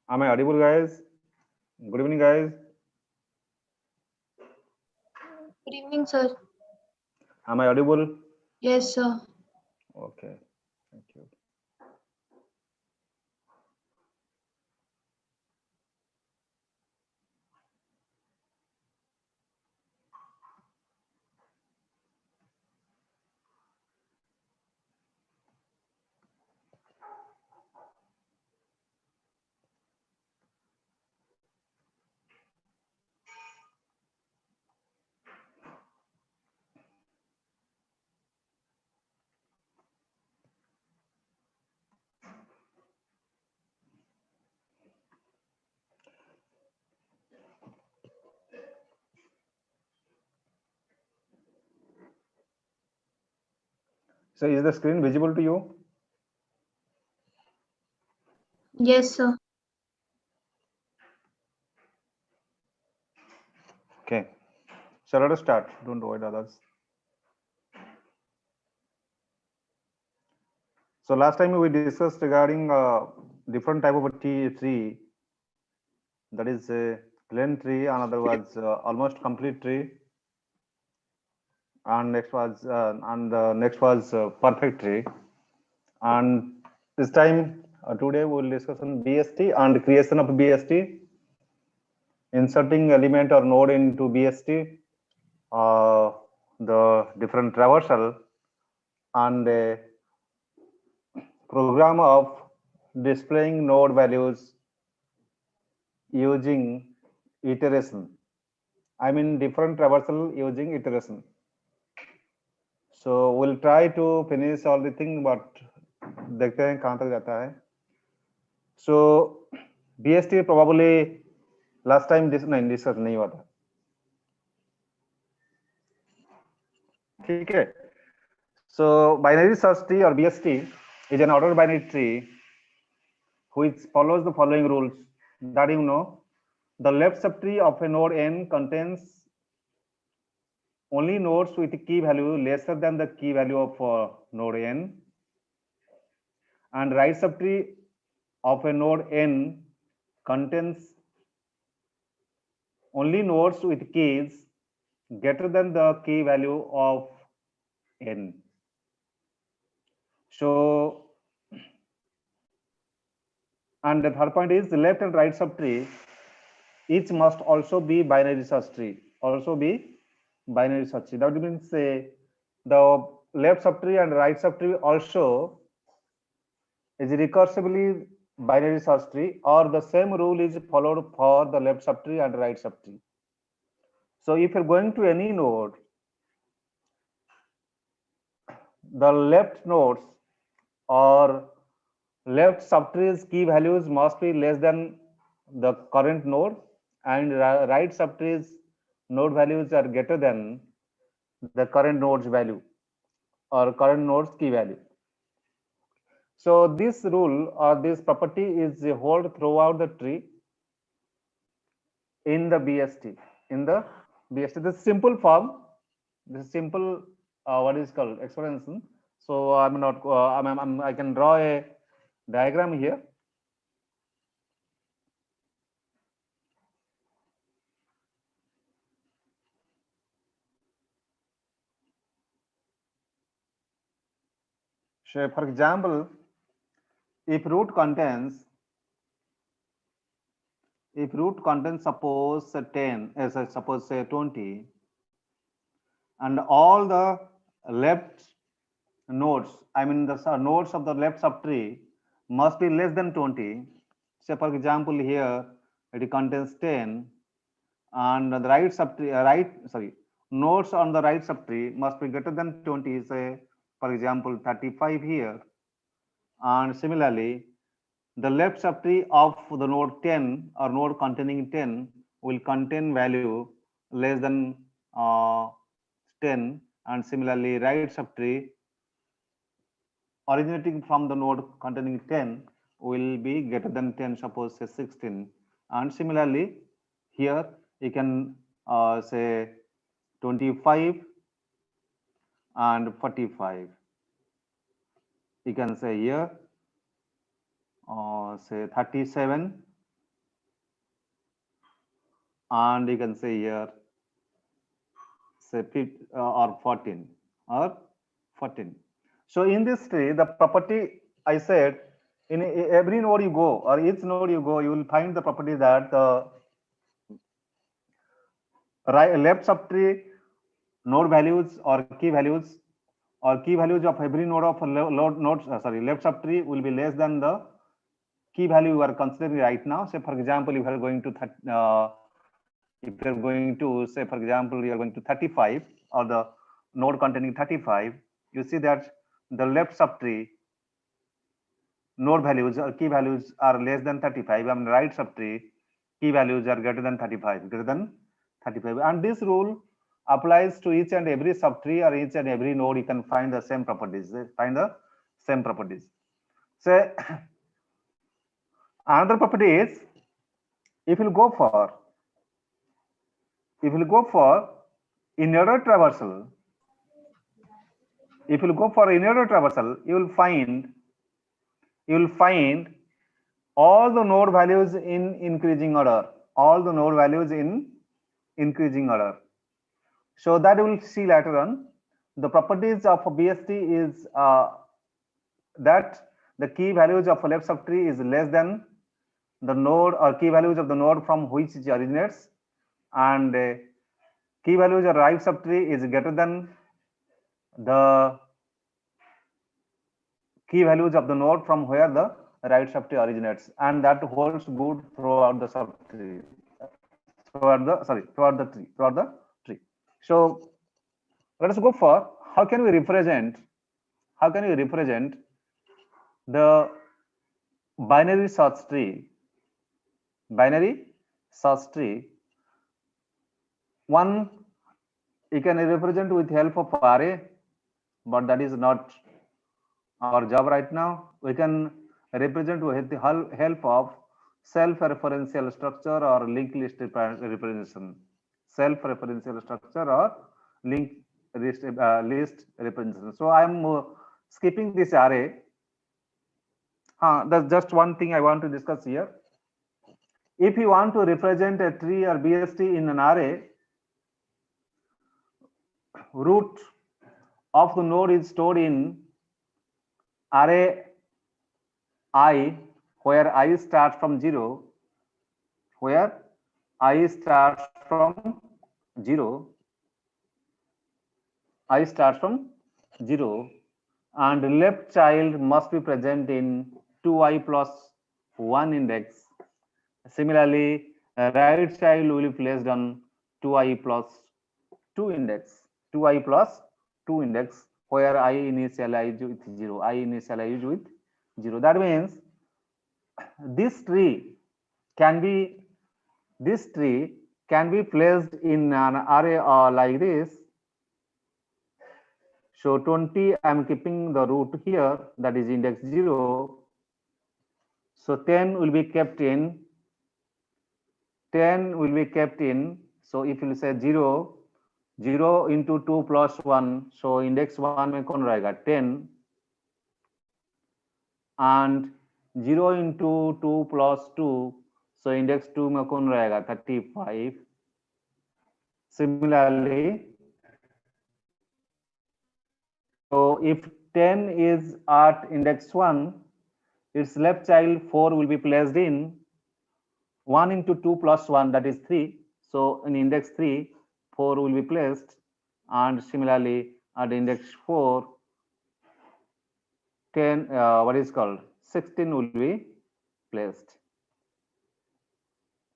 Am I audible, guys? Good evening, guys. Good evening, sir. Am I audible? Yes, sir. Okay, thank you. So, is the screen visible to you? Yes, sir. Okay. So, let us start. Don't avoid others. So, last time we discussed regarding different type of a tree. That is a plain tree. Another was almost complete tree, and next was perfect tree. And this time today we will discuss on BST and creation of BST, inserting element or node into BST, the different traversal, and a program of displaying node values using iteration. I mean different traversal using iteration. So we'll try to finish all the thing, but देखते हैं कहाँ तक जाता है. So BST probably last time नहीं discuss नहीं हुआ था. ठीक है. So binary search tree or BST is an ordered binary tree which follows the following rules that you know. The left subtree of a node n contains only nodes with key value lesser than the key value of node n, and right subtree of a node n contains only nodes with keys greater than the key value of n. So, and the third point is the left and right subtree each must also be binary search tree. Also be binary search tree. That means the left subtree and right subtree also is recursively binary search tree, or the same rule is followed for the left subtree and right subtree. So if you're going to any node, the left nodes or left subtree's key values must be less than the current node, and right subtree's node values are greater than the current node's value or current node's key value. So this rule or this property is held throughout the tree in the BST. In the BST, the simple form, this simple what is called explanation. So I'm not. I can draw a diagram here. So for example, if root contains suppose 10 as suppose say 20, and all the left nodes, I mean the nodes of the left subtree must be less than 20. Say for example here it contains 10, and the right subtree nodes on the right subtree must be greater than 20. Say for example 35 here, and similarly the left subtree of the node 10 or node containing 10 will contain value less than 10, and similarly right subtree originating from the node containing 10 will be greater than 10, suppose say 16. And similarly here you can say 25 and 45. You can say here say 37 and you can say here, say 50, or 14 or 14. So in this tree, the property I said, in every node you go or each node you go, you will find the property that the right left subtree node values or key values of every node of left subtree will be less than the key value you are considering right now. Say for example, if you are going to if you are going to say for example you are going to 35 or the node containing 35, you see that the left subtree node values or key values are less than 35, and right subtree key values are greater than 35, and this rule applies to each and every subtree or each and every node. You can find the same properties. So another property is, if you go for inner traversal, you will find all the node values in increasing order. So that we will see later on. The properties of BST is that the key values of a left subtree is less than the node or key values of the node from which it originates, and key values of right subtree is greater than the key values of the node from where the right subtree originates, and that holds good throughout the subtree, throughout the tree. So let us go for how can we represent the binary search tree. One, you can represent with help of array, but that is not our job right now. We can represent with the help of self-referential structure or linked list representation. List representation. So I am skipping this array. That's just one thing I want to discuss here. If you want to represent a tree or BST in an array, root of the node is stored in array I, where I starts from 0, and left child must be present in 2i plus 1 index. Similarly, right child will be placed on 2i plus 2 index, where I initialize with 0. That means this tree can be placed in an array like this. So 20, I am keeping the root here, that is index 0. So 10 will be kept in. So if you say 0 into 2 plus 1, so index 1 में कौन रहेगा 10, and 0 into 2 plus 2, so index 2 में कौन रहेगा 35. Similarly, so if 10 is at index 1, its left child 4 will be placed in 1 into 2 plus 1, that is 3. So in index 3, 4 will be placed, and similarly at index 4, 16 will be placed.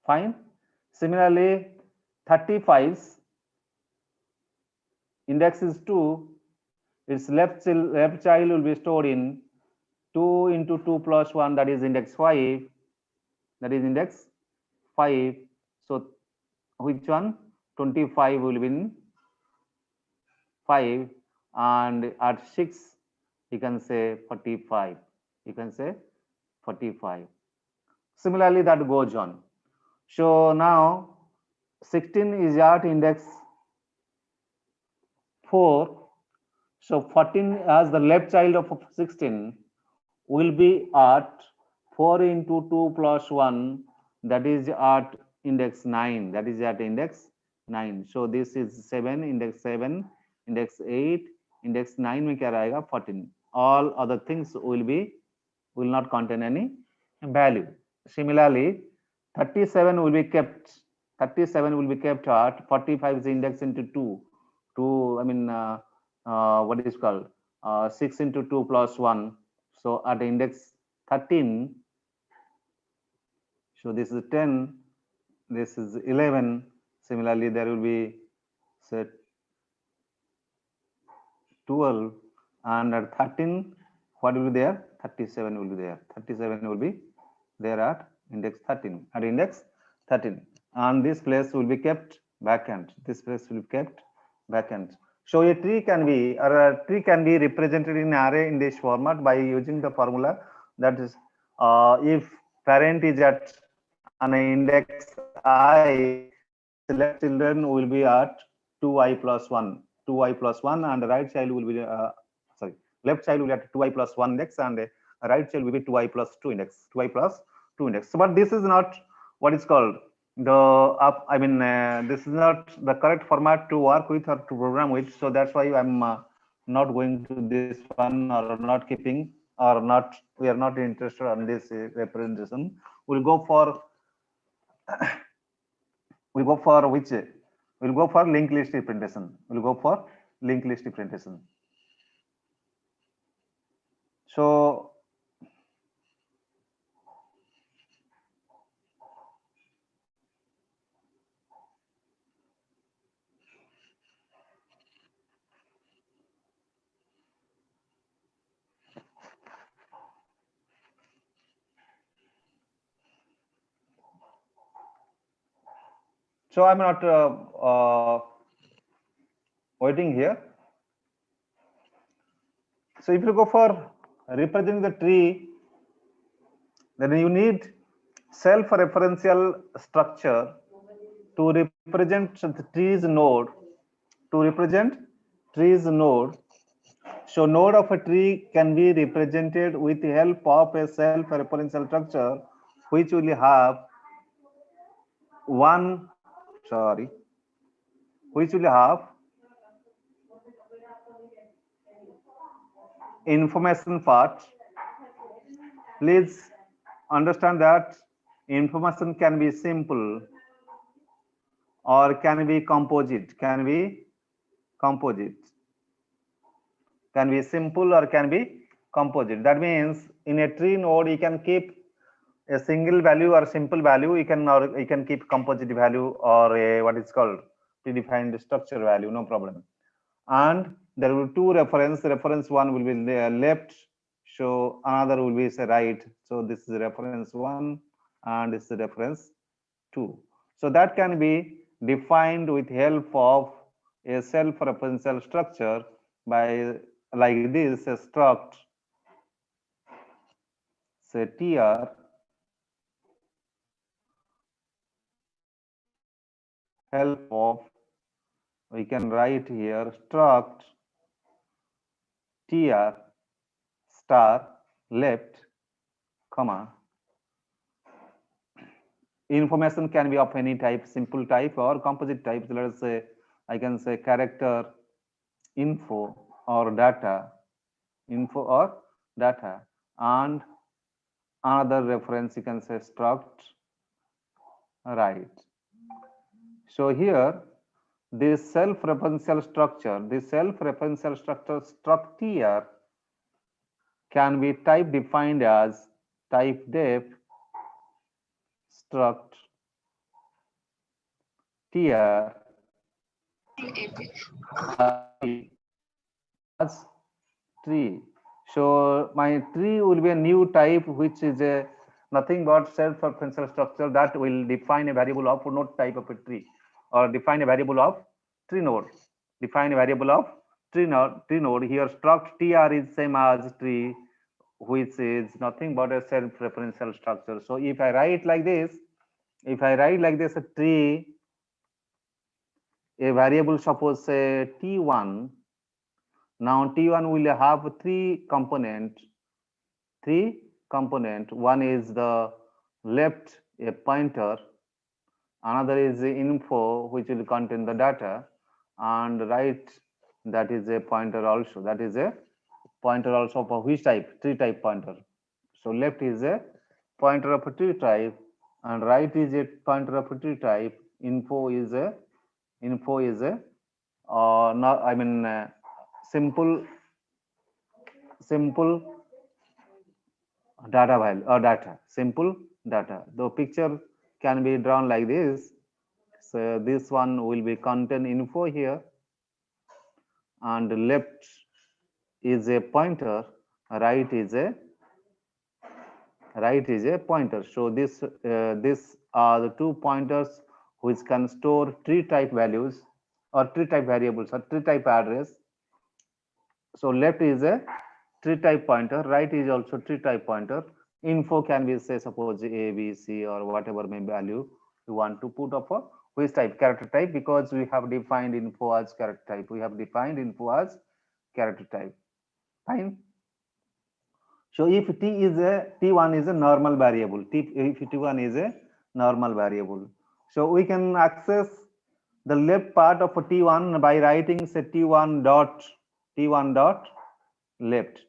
Fine. Similarly, 35's index is 2. Its left child will be stored in 2 into 2 plus 1, that is index 5. So which one? 25 will be in 5, and at 6 you can say 45. Similarly, that goes on. So now 16 is at index 4. So 14 as the left child of 16 will be at 4 into 2 plus 1, that is at index 9, that is at index 9. So this is 7, index 7, index 8, index 9 में क्या रहेगा 14. All other things will not contain any value. Similarly 37 will be kept. 37 will be kept at 45 is index into 2. 2, I mean, what is called 6 into 2 plus 1. So at index 13, so this is 10, this is 11. Similarly, there will be say 12, and at 13, what will be there? 37 will be there. 37 will be there at index 13. At index 13, and this place will be kept vacant. This place will be kept vacant. So a tree can be, or a tree can be represented in array in this format by using the formula, that is, if parent is at an index I, select children will be at 2i plus 1, 2i plus 1, and the right child will be left child will be at 2i plus 1 index, and right child will be 2i plus 2 index, 2i plus 2 index. But this is not what is called this is not the correct format to work with or to program with. So that's why I'm not going to this one, or not keeping, or not, we are not interested on this representation. We'll go for which? We'll go for linked list representation. We'll go for linked list representation. So I'm not waiting here. So if you go for representing the tree, then you need self-referential structure to represent the tree's node. To represent tree's node, so node of a tree can be represented with the help of a self-referential structure, which will have which will have information part. Please understand that information can be simple or can be composite, can be simple or can be composite. That means in a tree node you can keep a single value or simple value, you can keep composite value or a what is called predefined structure value, no problem. And there will be two reference one will be left, so another will be say right. So this is reference 1 and this is reference 2. So that can be defined with help of a self-referential structure by like this, a struct say tr help of, we can write here struct tr star left comma. Information can be of any type, simple type or composite type. So let us say I can say character info or data, and another reference you can say struct right. So here this self-referential structure, struct here can be type defined as type def struct here as tree. So my tree will be a new type, which is a nothing but self-referential structure that will define a variable of node type of a tree, or define a variable of tree node. Define a variable of tree node. Here struct tr is same as tree, which is nothing but a self-referential structure. So if I write like this, a tree, a variable, suppose say t1. Now t1 will have three component. One is the left, a pointer, Another is the info, which will contain the data, and right, that is a pointer also. That is a pointer also for which type? Tree type pointer. So left is a pointer of a tree type, and right is a pointer of a tree type. Info is a not, I mean, simple data value or data, simple data. The picture can be drawn like this. So this one will be content info here, and left is a pointer, right is a pointer. So this are the two pointers which can store tree type values or tree type variables or tree type address. So left is a tree type pointer, right is also tree type pointer. Info can be, say, suppose A, B, C, or whatever may value you want to put of a which type, character type, because we have defined info as character type. We have defined info as character type. Fine. So if T1 is a normal variable, if T1 is a normal variable, so we can access the left part of T1 by writing, say, T1 dot left.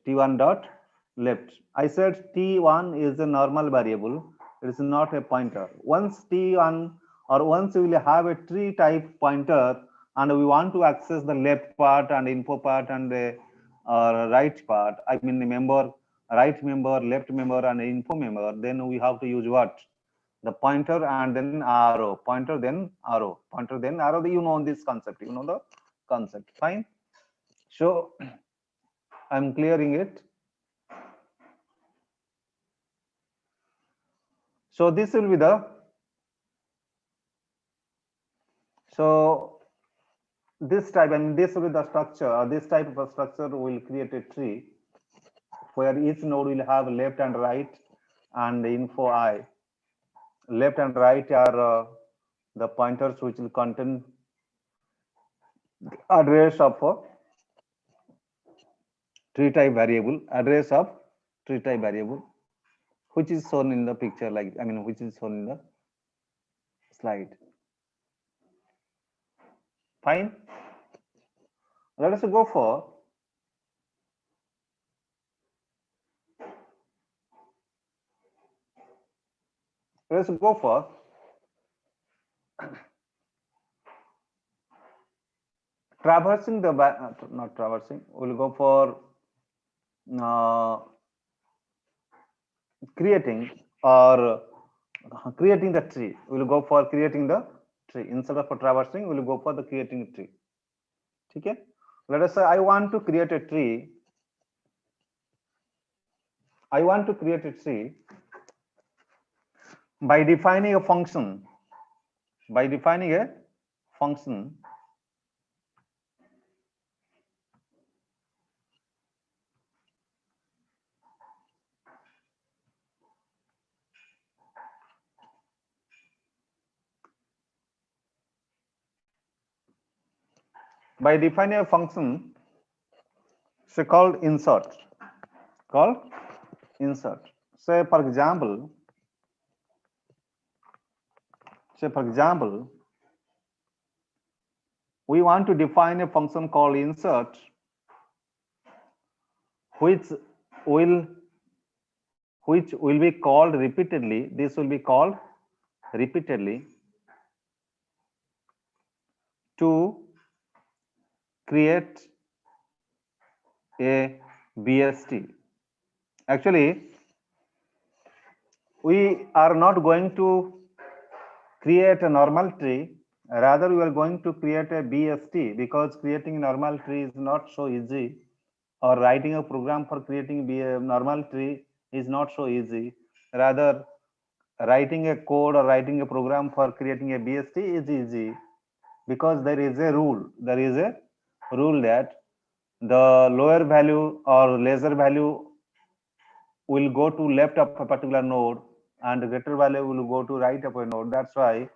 I said T1 is a normal variable. It is not a pointer. Once T1 or once we will have a tree type pointer and we want to access the left part and info part and the right part, I mean, right member, left member, and info member, then we have to use what? The pointer and then arrow, pointer then arrow, pointer then arrow. You know this concept, you know the concept. Fine. So I'm clearing it. So this will be the, so this type, and this will be the structure, or this type of a structure will create a tree where each node will have left and right and info I. Left and right are the pointers which will contain address of a tree type variable, address of tree type variable, which is shown in the picture, like, I mean, which is shown in the slide. Fine. Let us go for traversing the not traversing. We'll go for creating the tree. We'll go for creating the tree instead of traversing. We'll go for the creating a tree. Okay. Let us say I want to create a tree. By defining a function. By defining a function so called insert. Say for example, we want to define a function called insert, which will be called repeatedly. This will be called repeatedly to create a BST. Actually, we are not going to create a normal tree. Rather, we are going to create a BST, because creating a normal tree is not so easy, or writing a program for creating a normal tree is not so easy. Rather, writing a code or writing a program for creating a BST is easy, because there is a rule. That the lower value or lesser value will go to left of a particular node and the greater value will go to right of a node. That's why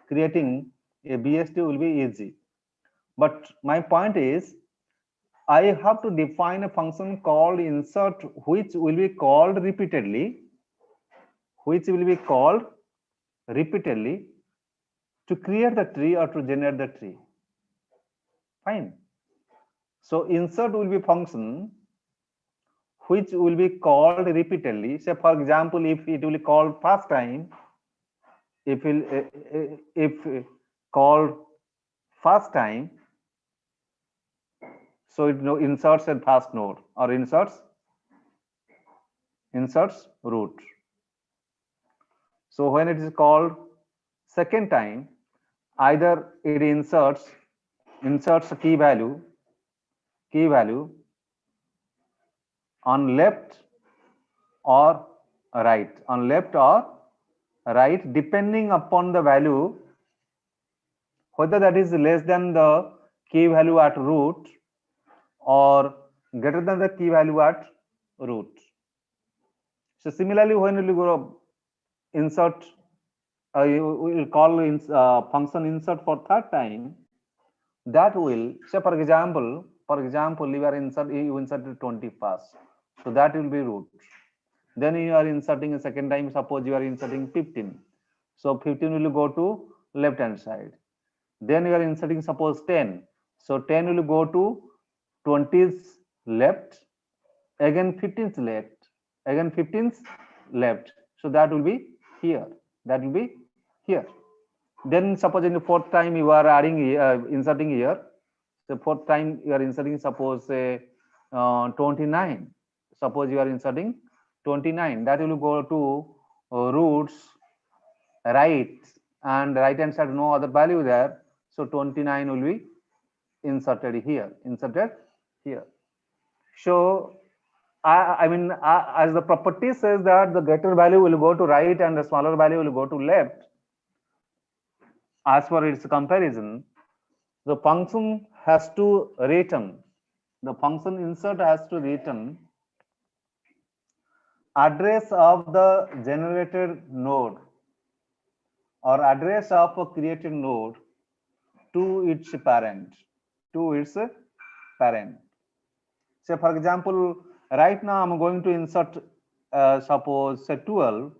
creating a BST will be easy. But my point is, I have to define a function called insert, which will be called repeatedly, to create the tree or to generate the tree. Fine. So insert will be function which will be called repeatedly. Say for example, if it will be called first time, if called first time, so it inserts at first node or inserts root. So when it is called second time, either it inserts a key value on left or right, depending upon the value, whether that is less than the key value at root or greater than the key value at root. So similarly, when you go insert, you will call function insert for third time, that will say for example you inserted 20 first, so that will be root. Then you are inserting a second time, suppose you are inserting 15, so 15 will go to left hand side. Then you are inserting suppose 10, so 10 will go to 20's left, again 15's left, again 15's left, so that will be here, Then suppose in the fourth time you are adding inserting here, the fourth time you are inserting suppose 29, suppose you are inserting 29, that will go to roots right, and right hand side no other value there, so 29 will be inserted here. So I mean, as the property says that the greater value will go to right and the smaller value will go to left, as for its comparison, the function has to return, the function insert has to return address of the generated node or address of a created node to its parent. Say for example, right now I'm going to insert suppose say 12.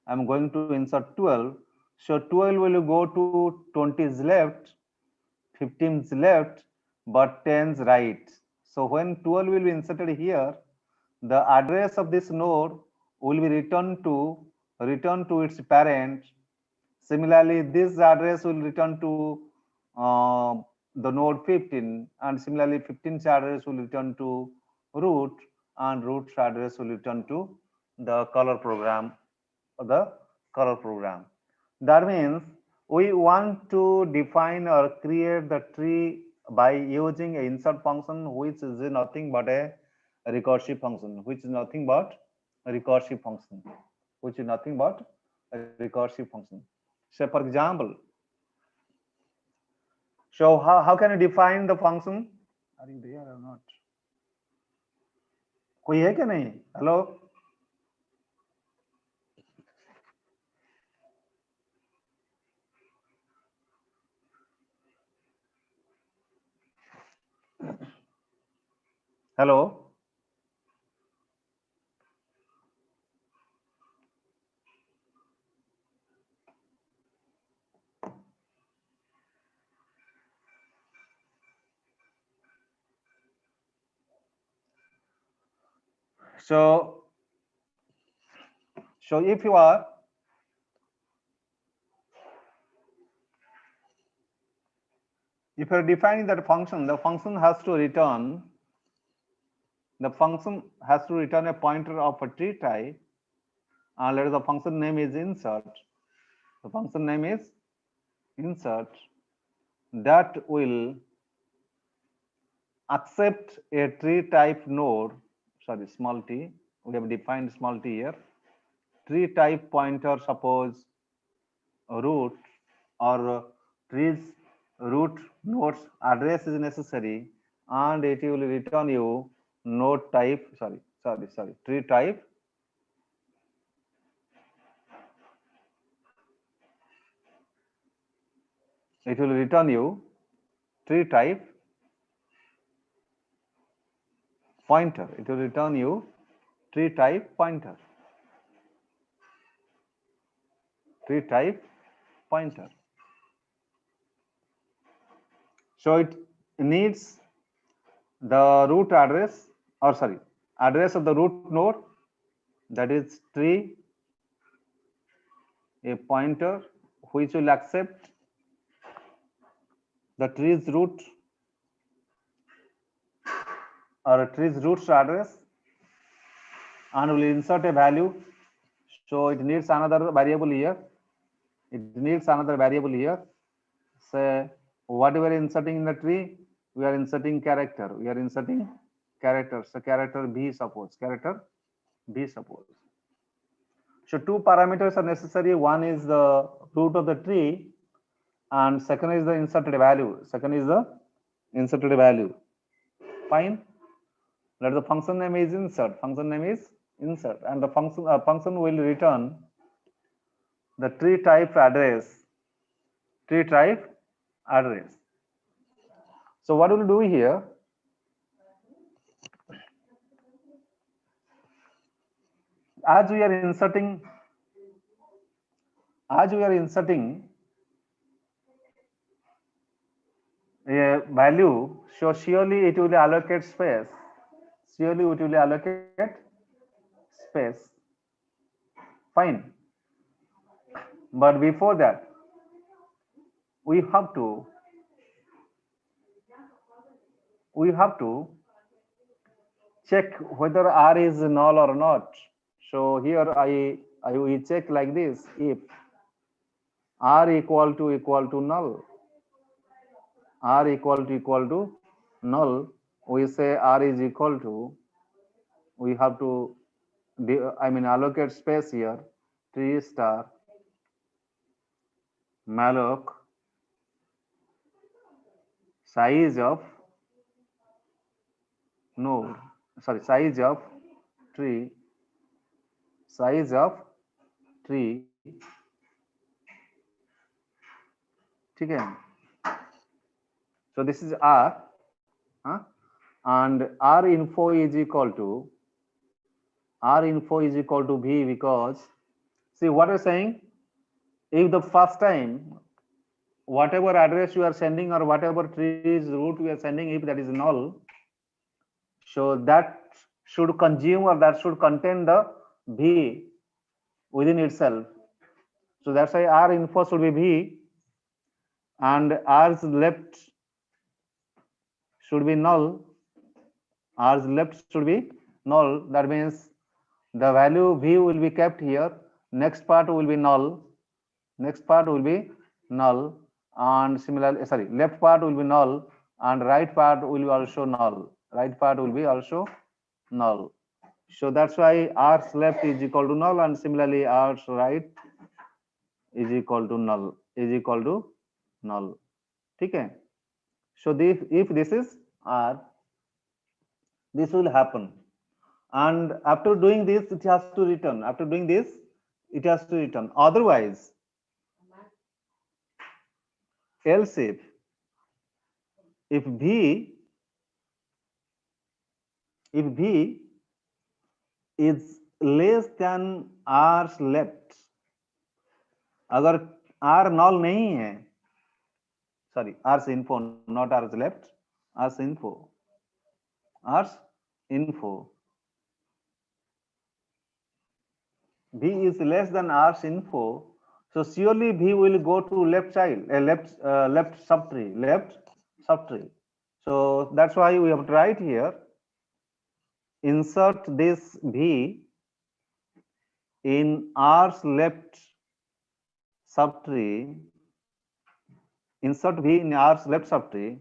I'm going to insert 12. So 12 will go to 20's left, 15's left, but 10's right. So when 12 will be inserted here, the address of this node will be returned to its parent. Similarly, this address will return to the node 15, and similarly 15's address will return to root, and root's address will return to the color program. That means we want to define or create the tree by using a insert function, which is nothing but a recursive function, So for example, so how can you define the function? Are you there or not? कोई है क्या नहीं? Hello? Hello? So if you are defining that function, the function has to return a pointer of a tree type, and let us the function name is insert. The function name is insert, that will accept a tree type node, sorry, small t, we have defined small t here, tree type pointer, suppose root or tree's root nodes address is necessary, and it will return you node type, tree type it will return you tree type pointer. It will return you tree type pointer. So it needs the root address, or sorry, address of the root node, that is tree, a pointer which will accept the tree's root or a tree's root address, and will insert a value. So it needs another variable here. It needs another variable here. Say what we are inserting in the tree, we are inserting character. We are inserting character. So character B, suppose character B, suppose. So two parameters are necessary. One is the root of the tree, and second is the inserted value. Second is the inserted value. Fine. Let the function name is insert. Function name is insert, and the function will return the tree type address. Tree type address. So what we'll do here? As we are inserting a value, so surely it will allocate space. Surely it will allocate space. Fine. But before that, we have to check whether R is null or not. So here we check like this: if R equal to null, R equal to null, we say R is equal to, we have to allocate space here, tree star malloc size of node, sorry, size of tree ठीक है. So this is R, and R info is equal to V, because see what we're saying, if the first time whatever address you are sending or whatever tree's root we are sending, if that is null, so that should consume or that should contain the V within itself. So that's why R info should be V, and R's left should be null. R's left should be null. That means the value V will be kept here. Next part will be null. Next part will be null, and similarly, sorry, left part will be null, and right part will be also null. Right part will be also null. So that's why R's left is equal to null, and similarly R's right is equal to null. Okay. So this, if this is R, this will happen, and after doing this it has to return. After doing this it has to return. Otherwise, else if V is less than R's left, अगर R null नहीं है, sorry, R's info, not R's left, R's info, V is less than R's info, so surely V will go to left subtree. So that's why we have to write here, insert this V in R's left subtree, insert V in R's left subtree,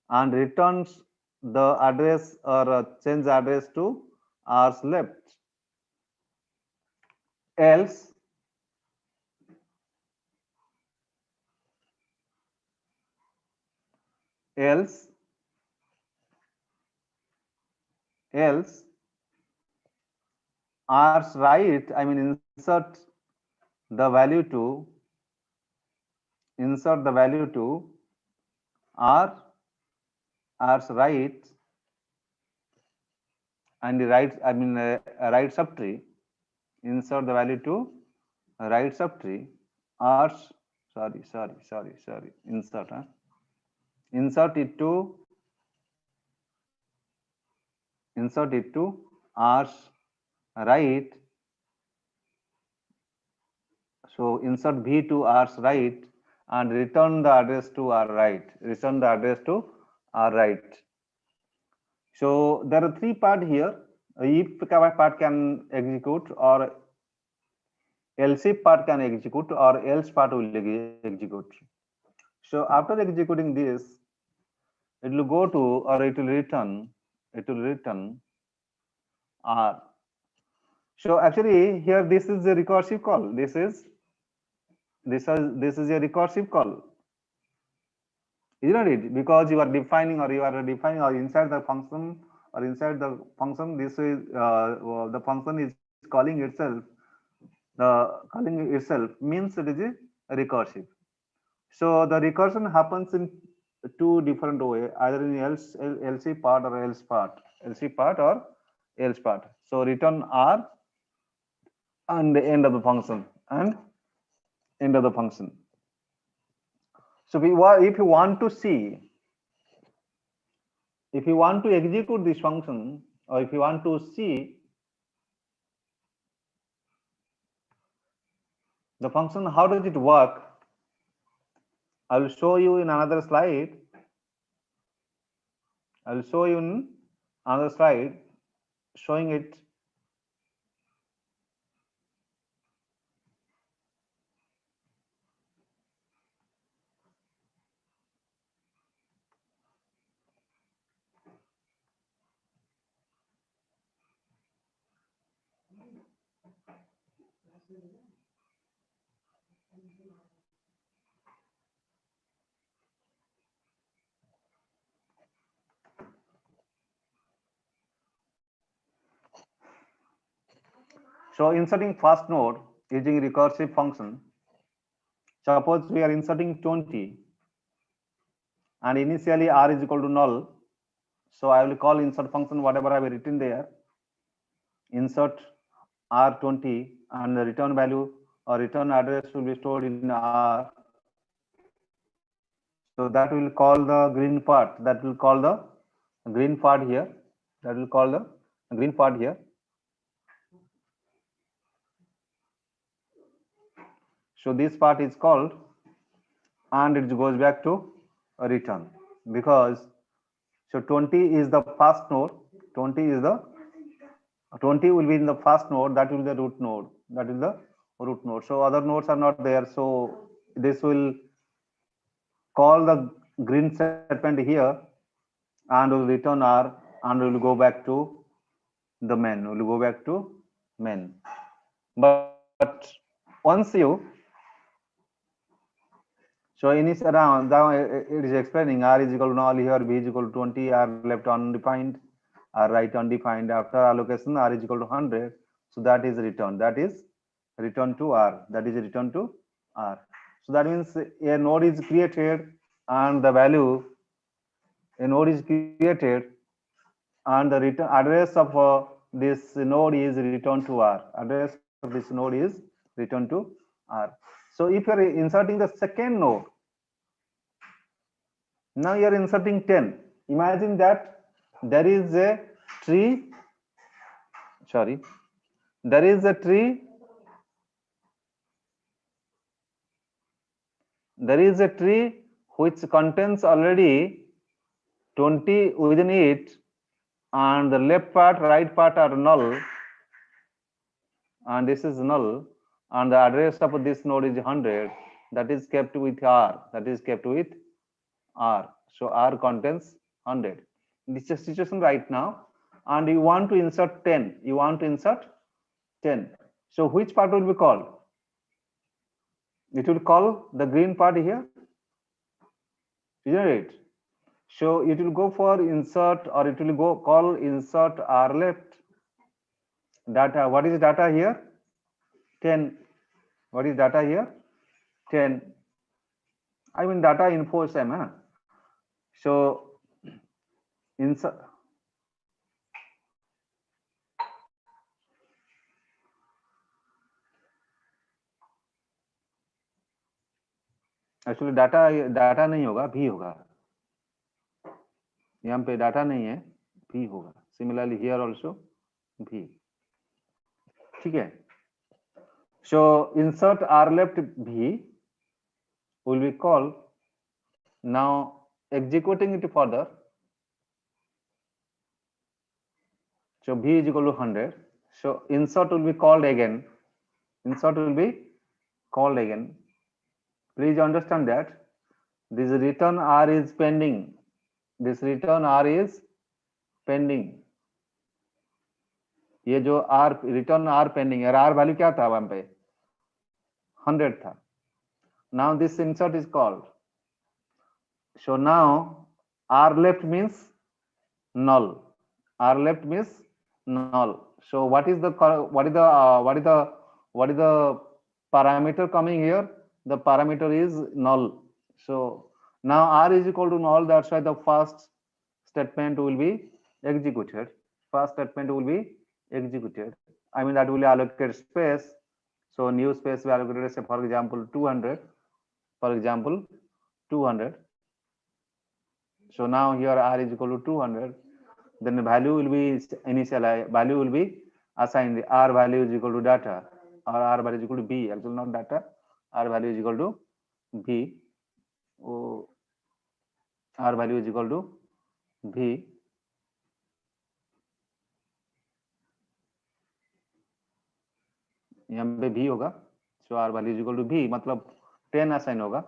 and returns the address or change address to R's left. Else R's right, insert the value to R's right, and the right, right subtree, insert the value to right subtree, R's, sorry, insert, insert it to R's right. So insert B to R's right and return the address to R right. Return the address to R right. So there are three parts here. If part can execute, or else if part can execute, or else part will execute. So after executing this, it will go to, or it will return R. So actually here this is a recursive call. This is a recursive call, isn't it? Because you are defining or inside the function, this is the function is calling itself. The calling itself means it is a recursive. So the recursion happens in two different ways, either in else part or else part, So return R and the end of the function and end of the function. So if you want to see, if you want to execute this function, or if you want to see the function, how does it work? I will show you in another slide. I will show you in another slide showing it. So inserting first node using recursive function. Suppose we are inserting 20 and initially R is equal to null. So I will call insert function whatever I have written there. Insert R20 and the return value or return address will be stored in R. So that will call the green part. That will call the green part here. That will call the green part here. So this part is called, and it goes back to a return, because so 20 is the first node. 20 will be in the first node. That will be the root node. So other nodes are not there. So this will call the green statement here and will return R and will go back to the main. But once you, so in this around now it is explaining R is equal to null here, B is equal to 20, R left undefined, R right undefined. After allocation, R is equal to 100. So that is return. That is return to R. So that means a node is created and the value, a node is created and the return address of this node is returned to R. Address of this node is returned to R. So if you are inserting the second node, now you are inserting 10. Imagine that there is a tree. There is a tree which contains already 20 within it, and the left part, right part are null, and this is null, and the address of this node is 100. That is kept with R. So R contains 100. This is the situation right now, and you want to insert 10. So which part will be called? It will call the green part here, isn't it? So it will go for insert, or it will go call insert R left data. What is data here? 10. What is data here? 10. I mean data info same. Huh? So insert. Actually data नहीं होगा, भी होगा. यहाँ पे data नहीं है, भी होगा। सिमिलरली हियर ऑल्सो भी, ठीक है। सो इंसर्ट आर लेफ्ट भी will be called, now executing it further, so v is equal to 100, so insert will be called again, insert will be called again. Please understand that this return r is pending, this return r is pending, ये जो r return r pending है, r value क्या था वहां पे 100 था. Now this insert is called, so now r left means null, r left means null. So what is the parameter coming here? The parameter is null. So now r is equal to null, that's why the first statement will be executed, first statement will be executed. I mean that will allocate space, so new space we allocated, say for example 200, for example 200. So now here r is equal to 200, then the value will be initialized, value will be assigned, r value is equal to data, or r value is equal to b, actually not data, r value is equal to b, oh, r value is equal to b, यहाँ पे b होगा, so r value is equal to b, मतलब 10 assign होगा.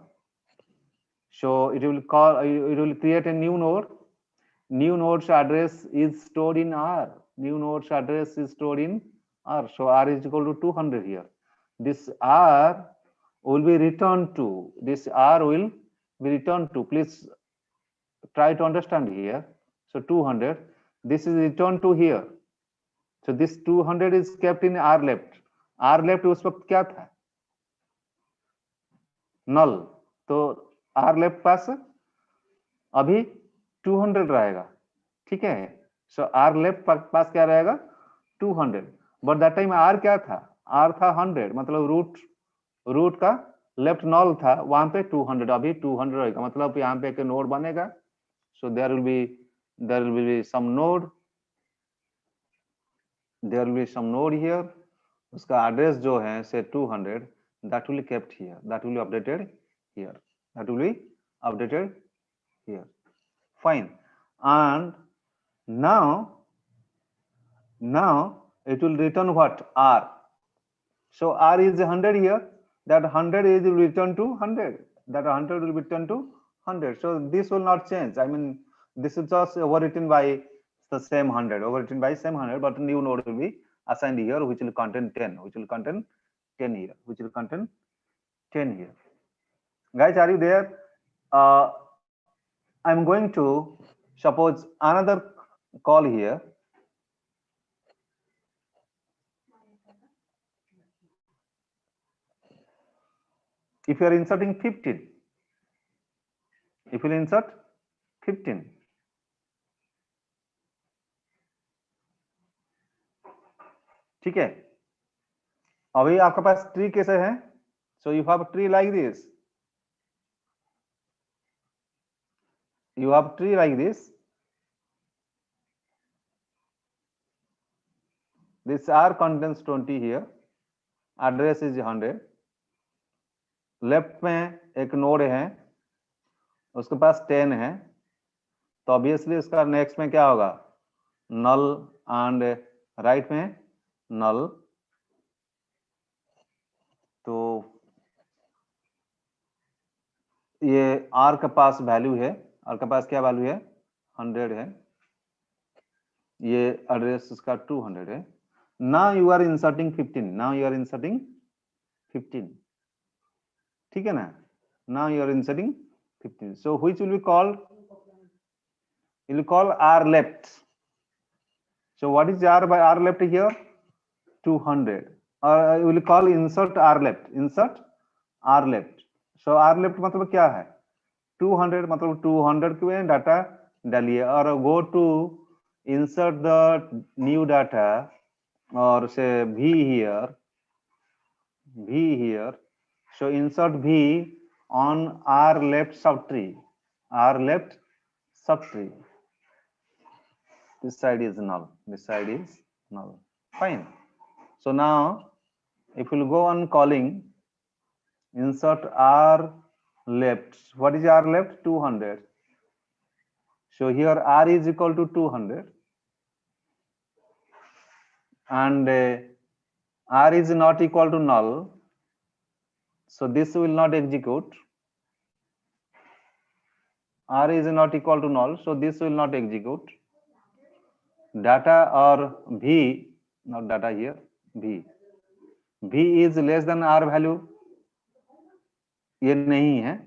So it will call, it will create a new node, new node's address is stored in r, new node's address is stored in r, so r is equal to 200 here. This r will be returned to, this r will be returned to, please try to understand here. So 200, this is returned to here, so this 200 is kept in r left, r left उस वक्त क्या था null, तो r left पास अभी 200 रहेगा, ठीक है. सो r left पास क्या रहेगा 200, बट दैट टाइम r क्या था, r था 100, मतलब रूट का लेफ्ट नॉल था, वहां पे 200, अभी 200 रहेगा, मतलब यहाँ पे एक नोड बनेगा. So there will be some node, there will be some node here, उसका एड्रेस जो है से 200, that will kept here, that will updated here, that will be updated here. Fine. And now it will return what, r. So r is 100 here, that 100 is returned to 100, that 100 will return to 100. So this will not change, I mean this is just overwritten by the same 100, overwritten by same 100, but new node will be assigned here, which will contain 10, which will contain 10 here, which will contain 10 here. Guys, are you there? I'm going to suppose another call here. If you are inserting 15, if you insert 15, ठीक है, अभी आपके पास tree कैसे है, so you have a tree like this, you have tree like this, this r contains 20 here, address is 100, left में एक node है, उसके पास 10 है, तो ऑब्वियसली उसका नेक्स्ट में क्या होगा नल, एंड राइट में नल, तो ये r के पास वैल्यू है, r के पास क्या वैल्यू है 100 है, ये एड्रेस इसका 200 है. Now you are inserting 15, now you are inserting 15, ठीक है ना, now you are inserting 15, so which will be called, you will call r left. So what is r left here 200, or you will call insert r left, insert r left. So r left मतलब क्या है 200, मतलब 200 के data डालिए, और go to insert the new data, or say v here, so insert v on r left subtree, r left subtree, This side is null. This side is null. Fine. So now, if we'll go on calling, insert R left. What is R left? 200. So here R is equal to 200. And R is not equal to null. So this will not execute. R is not equal to null. So this will not execute. Data or V, not data here, V. V is less than R value. ये नहीं है.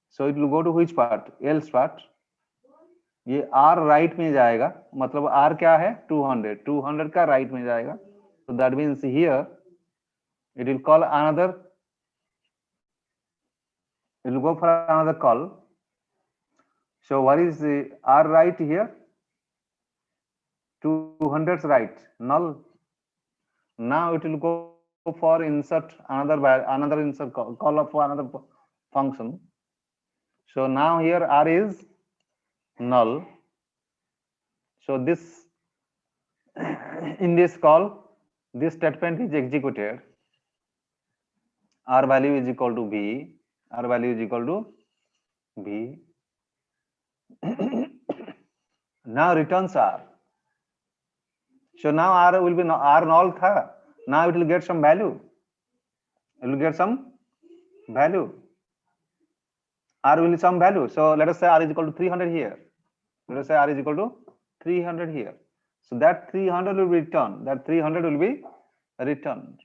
So it will go to which part? Else part. ये R right में जाएगा. मतलब R क्या है? 200. 200 का right में जाएगा. So that means here it will call another. It will go for another call. So what is the R right here? 200's right, null. Now it will go for insert another insert call for another function. So now here R is null. So this in this call, this statement is executed. R value is equal to V. R value is equal to V. Now returns R. So now R will be R null tha. Now it will get some value. It will get some value. R will be some value. So let us say R is equal to 300 here. Let us say R is equal to 300 here. So that 300 will be returned. That 300 will be returned.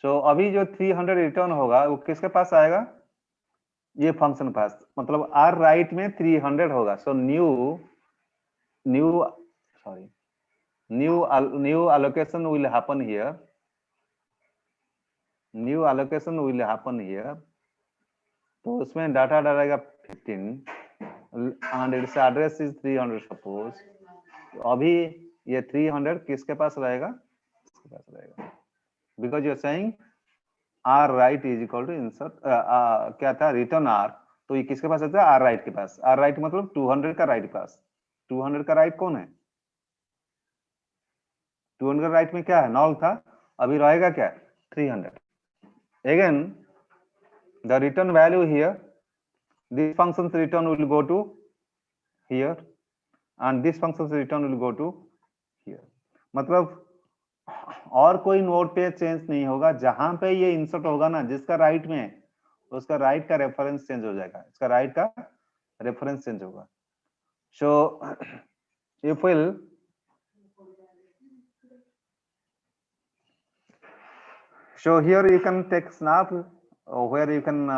So अभी जो 300 return होगा वो किसके पास आएगा? ये function पास. मतलब R right में 300 होगा. So new allocation will happen here. New allocation will happen here. तो उसमें डाटा डालेगा 15 and its address is 300 suppose. तो अभी ये 300 किसके पास रहेगा? किसके पास रहेगा? Because you are saying R right is equal to insert क्या था? Return R. तो ये किसके पास रहता है? R right के पास. R right मतलब 200 का right पास. 200 का right कौन है? 200 का right में क्या है? null था. अभी रहेगा क्या? 300. Again, the return value here, this function's return will go to here, and this function's return will go to here. मतलब और कोई नोड पे चेंज नहीं होगा. जहां पे ये इंसर्ट होगा ना, जिसका राइट में है, उसका राइट का रेफरेंस चेंज हो जाएगा. इसका राइट का रेफरेंस चेंज होगा. So if we'll so here you can take snap where you can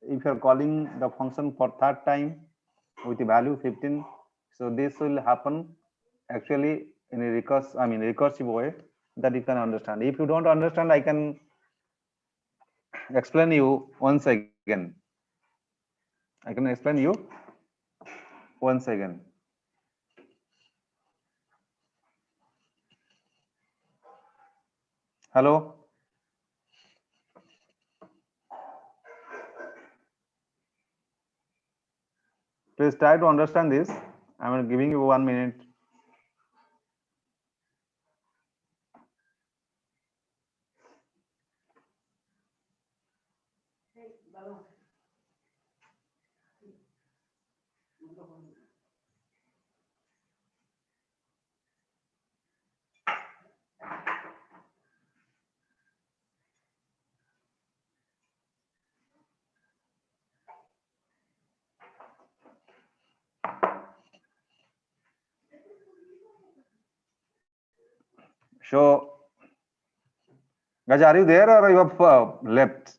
if you are calling the function for third time with the value 15. So this will happen actually in a recursive way that you can understand. If you don't understand, I can explain you once again. I can explain you once again. Hello. Please try to understand this. I am giving you 1 minute. So, guys, are you there or you have left?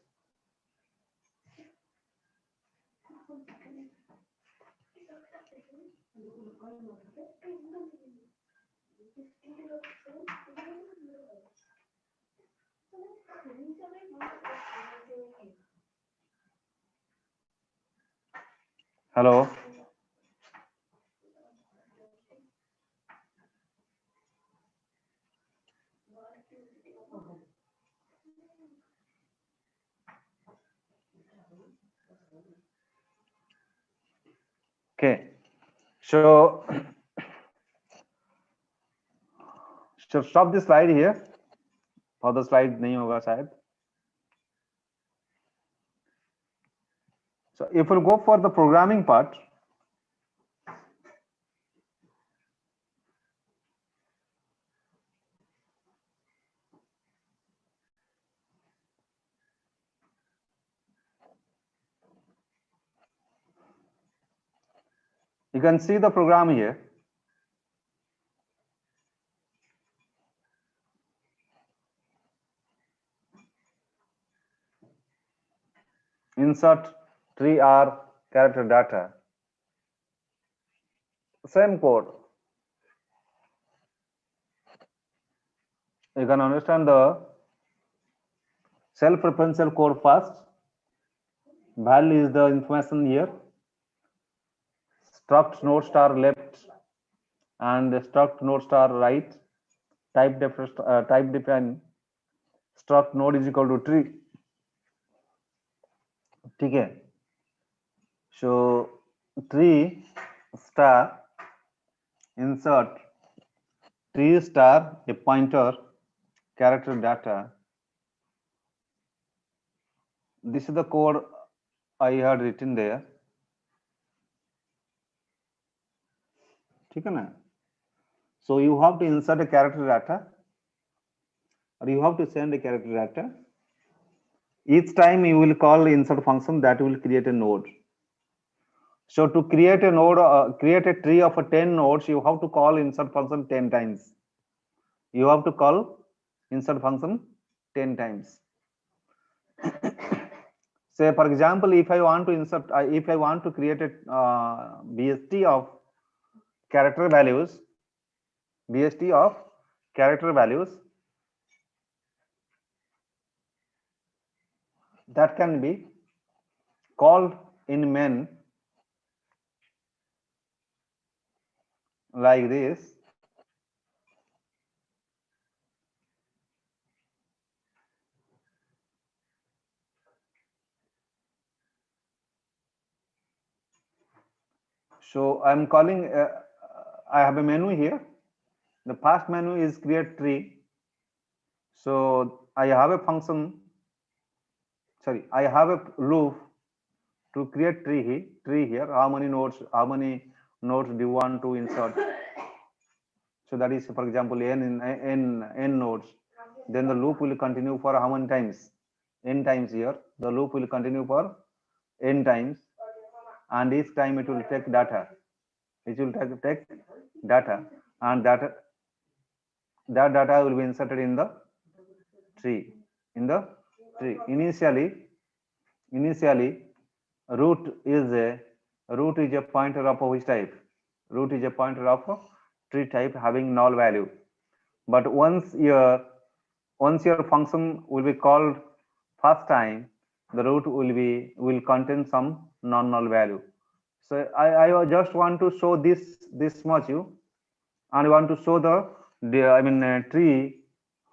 Hello. Okay. So So stop the slide here. Further slide नहीं होगा शायद. So if we'll go for the programming part, you can see the program here. Insert tree or character data. Same code. You can understand the self-referential code first. Val is the information here. Struct node star left and struct node star right. Type define struct node is equal to tree. ठीक है. So tree star insert tree star a pointer character data. This is the code I had written there. ठीक है ना? So you have to insert a character data, or you have to send a character data. Each time you will call insert function that will create a node. So to create a node, create a tree of 10 nodes, you have to call insert function 10 times. You have to call insert function 10 times. Say for example, if I want to insert, if I want to create a BST of character values, that can be called in main like this. So I'm calling, I have a menu here. The first menu is create tree. So I have a function, sorry, I have a loop to create tree here. How many nodes do you want to insert? So that is, for example, n nodes. Then the loop will continue for how many times? N times here. The loop will continue for n times, and each time it will take data. It will take data, and that data will be inserted in the tree. Initially, root is a pointer of which type? Root is a pointer of tree type having null value. But once your function will be called first time, the root will contain some non-null value. So I just want to show this much you, and I want to show the tree,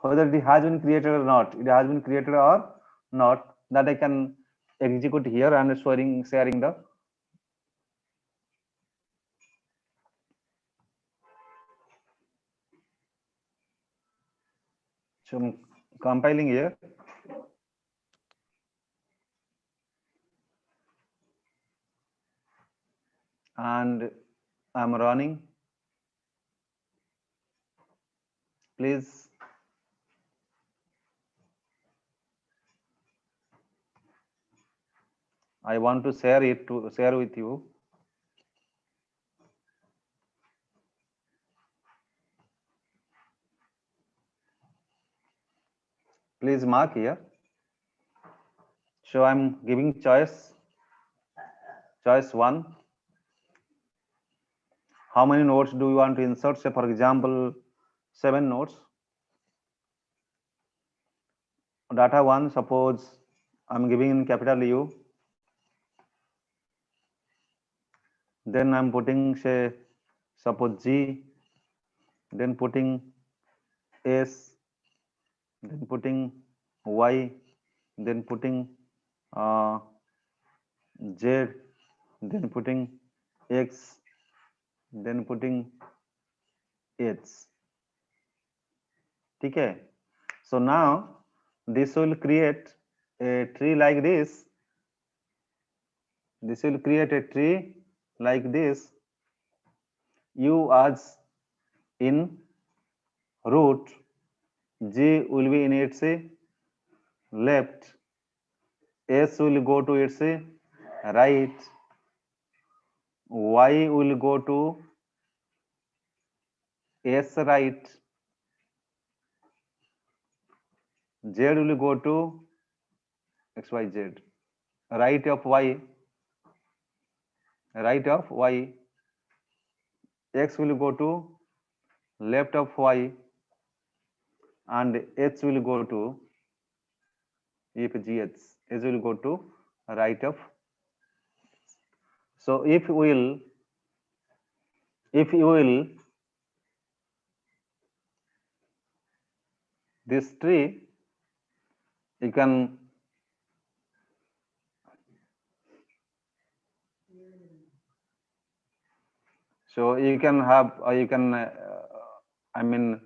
whether it has been created or not. It has been created or not, that I can execute here and sharing the. So I'm compiling here. And I'm running. Please I want to share with you. Please mark here. So I'm giving choice 1. How many nodes do you want to insert? Say for example, 7 nodes. Data 1, suppose I'm giving in capital U. Then I'm putting, say, suppose G, then putting S, then putting Y, then putting Z, then putting X, then putting H. ठीक है. So now this will create a tree like this. This will create a tree like this. U as in root, G will be in its left, S will go to its right, Y will go to S right, Z will go to XYZ, right of Y, X will go to left of Y, and H will go to if GH, H will go to right of. So if you will this tree, you can so you can have you can I mean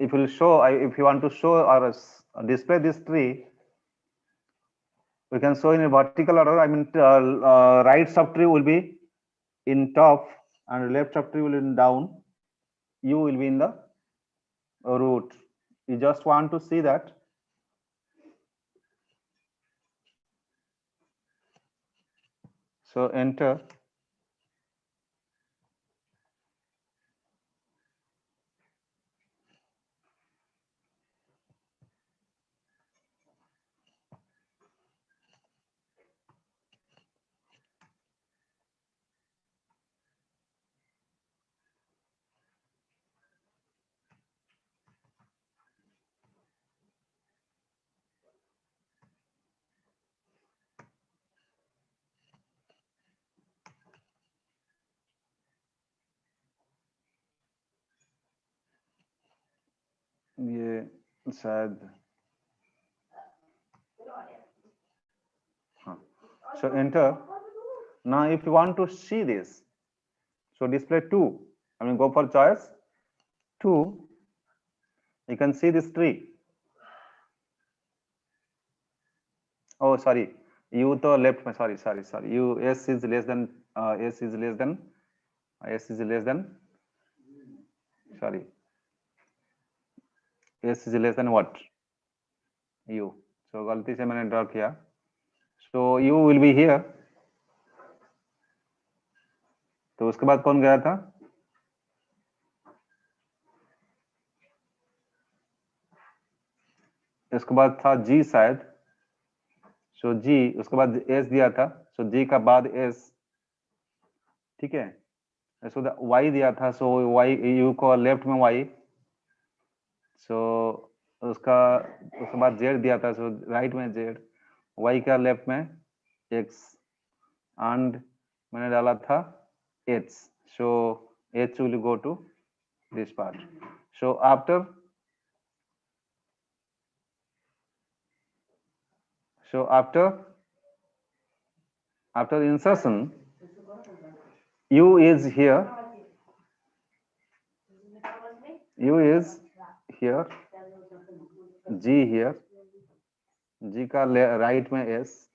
if you show if you want to show or display this tree, we can show in a vertical order. I mean right subtree will be in top and left subtree will be in down. U will be in the root. You just want to see that. So enter. ये शायद हाँ. So enter. Now if you want to see this, so display 2. I mean go for choice 2. You can see this tree. Oh sorry, U to left. Sorry. U S is less than S is less than sorry. S is less than what? U. So गलती से मैंने draw किया. So U will be here. तो उसके बाद कौन गया था? इसके बाद था G शायद. So G उसके बाद S दिया था. So G का बाद S. ठीक है. So the Y दिया था. So Y U को लेफ्ट में Y. So उसके बाद Z दिया था. So राइट में Z. Y का लेफ्ट में X. And मैंने डाला था H. So H will go to this part. So after insertion, U is here. U is here. G here. G का राइट में S.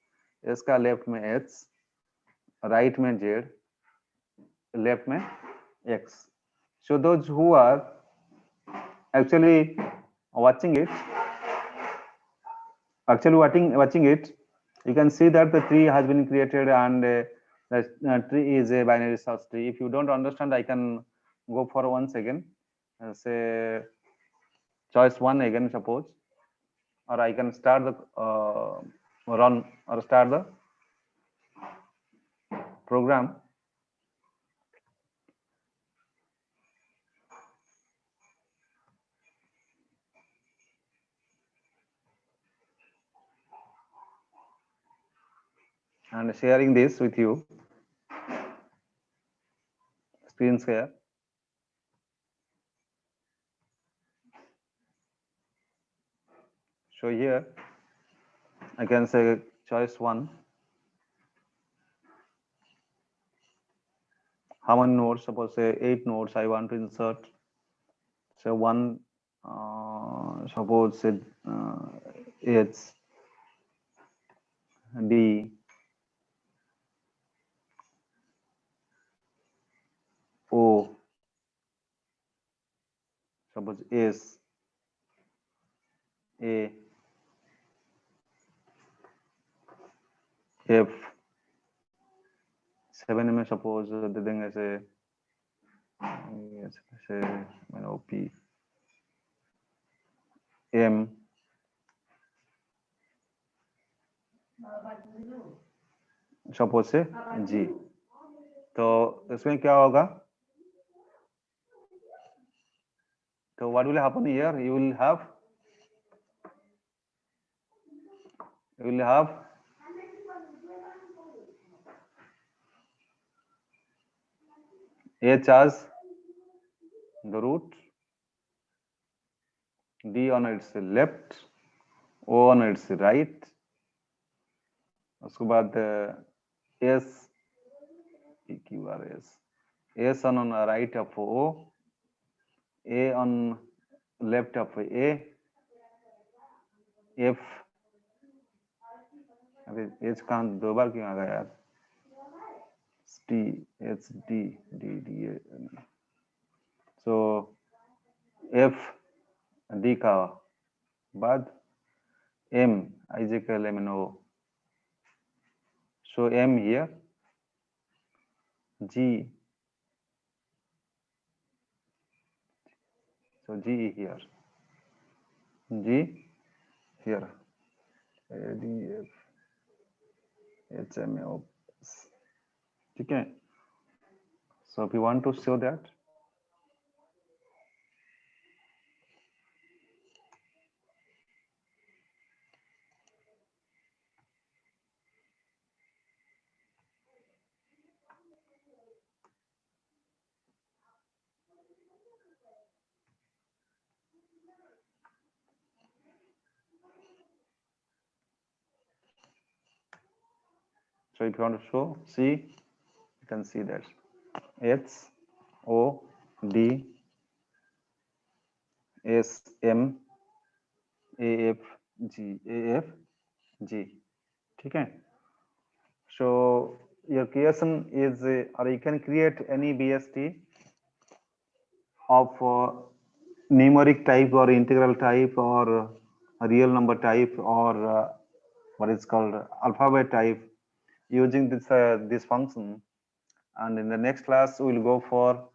S का लेफ्ट में H. राइट में Z. लेफ्ट में X. So those who are actually watching it, you can see that the tree has been created and the tree is a binary search tree. If you don't understand, I can go for once again, say choice 1 again, suppose, or I can start the run or start the program. And sharing this with you, screen share. So here I can say choice 1. How many nodes? Suppose say 8 nodes I want to insert. So 1 Suppose H, D, O, suppose S, A, F, 7 में suppose दे देंगे ऐसे P, M, suppose से G. तो इसमें क्या होगा? So what will happen here? You will have H as the root, D on its left, O on its right, उसके बाद S, S on right of O, A on left of A, F, अरे H कहाँ दो बार क्यों आ गया यार? T, H, D, D, D, A. So F, D का बाद M, Isaac element O. So M here, G, so G here, G here, A, D, F, H, M, O. Okay. So if you want to show that, so if you want to show, see, you can see that H, O, D, S, M, A, F, G, A, F, G. Okay. So your creation is, or you can create any BST of numeric type or integral type or a real number type or what is called alphabet type using this function. And in the next class, we will go for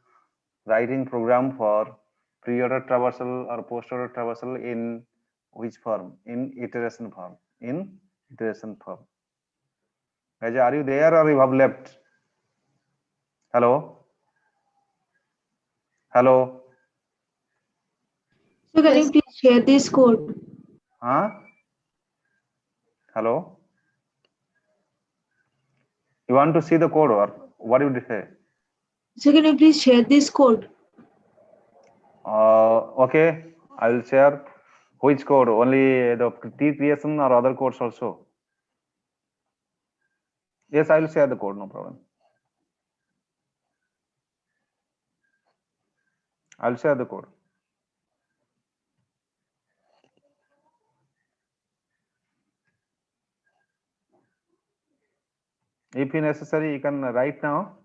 writing program for pre-order traversal or post-order traversal in which form? In iteration form. In iteration form. Guys, are you there or you have left? Hello? Hello? So can you please share this code? Huh? Hello? You want to see the code or what would you say? So can you please share this code? Okay, I will share. Which code? Only the T creation or other codes also? Yes, I will share the code, no problem. I'll share the code. If necessary, you can write now.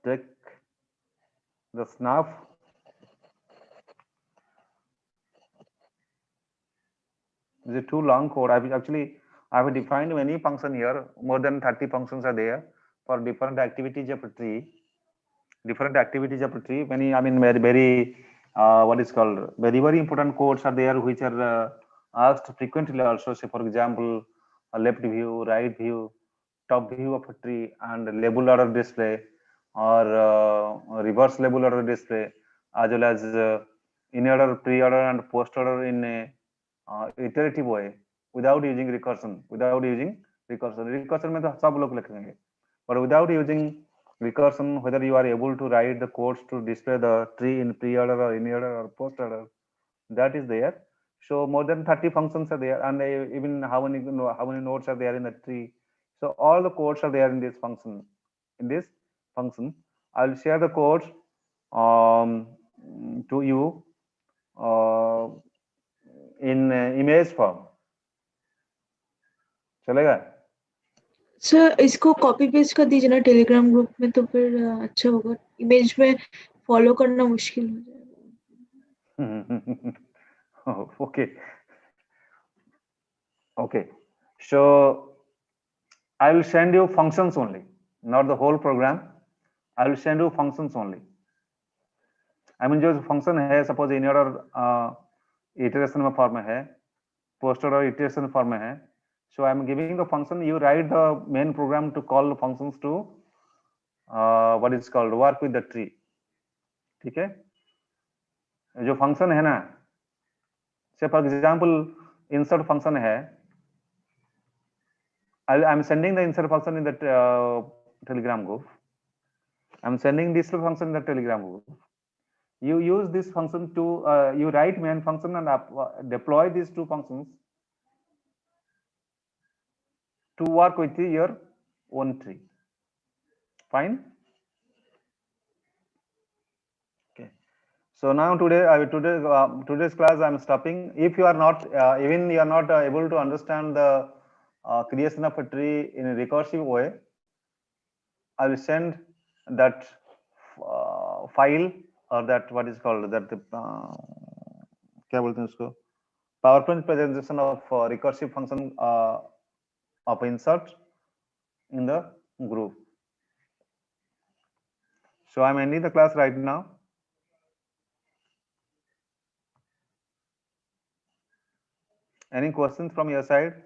Take the snap. This is too long code. I have defined many functions here. More than 30 functions are there for different activities of a tree. Different activities of a tree. Many, I mean, very what is called very important codes are there which are asked frequently also. Say, for example, a left view, right view, top view of a tree, and label order display, or reverse label order display, as well as in order, pre-order, and post-order in a iterative way without using recursion. Recursion में तो सब लोग लिखेंगे, but without using recursion, whether you are able to write the codes to display the tree in pre-order or in order or post-order, that is there. So more than 30 functions are there, and even how many nodes are there in the tree. So all the codes are there in this function. I'll share the codes to you in image form. चलेगा? Sir इसको copy paste कर दीजिए ना Telegram group में, तो फिर अच्छा होगा। इमेज में फॉलो करना मुश्किल हो जाएगा। Oh, okay. Okay. So I will send you functions only, not the whole program. I will send you functions only. I mean जो function है, suppose in your iteration में form में है, poster और iteration form में है. So I am giving the function. You write the main program to call the functions to what is called work with the tree. ठीक है? जो function है ना, say for example insert function है. I'm sending the insert function in the Telegram group. I'm sending this function in the Telegram group. You use this function to you write main function and deploy these two functions to work with your own tree. Fine. Okay. So now today's class I'm stopping. If you are not even you are not able to understand the creation of a tree in a recursive way, I will send that file or that what is called that क्या बोलते हैं उसको PowerPoint presentation of recursive function of insert in the group. So I'm ending the class right now. Any questions from your side?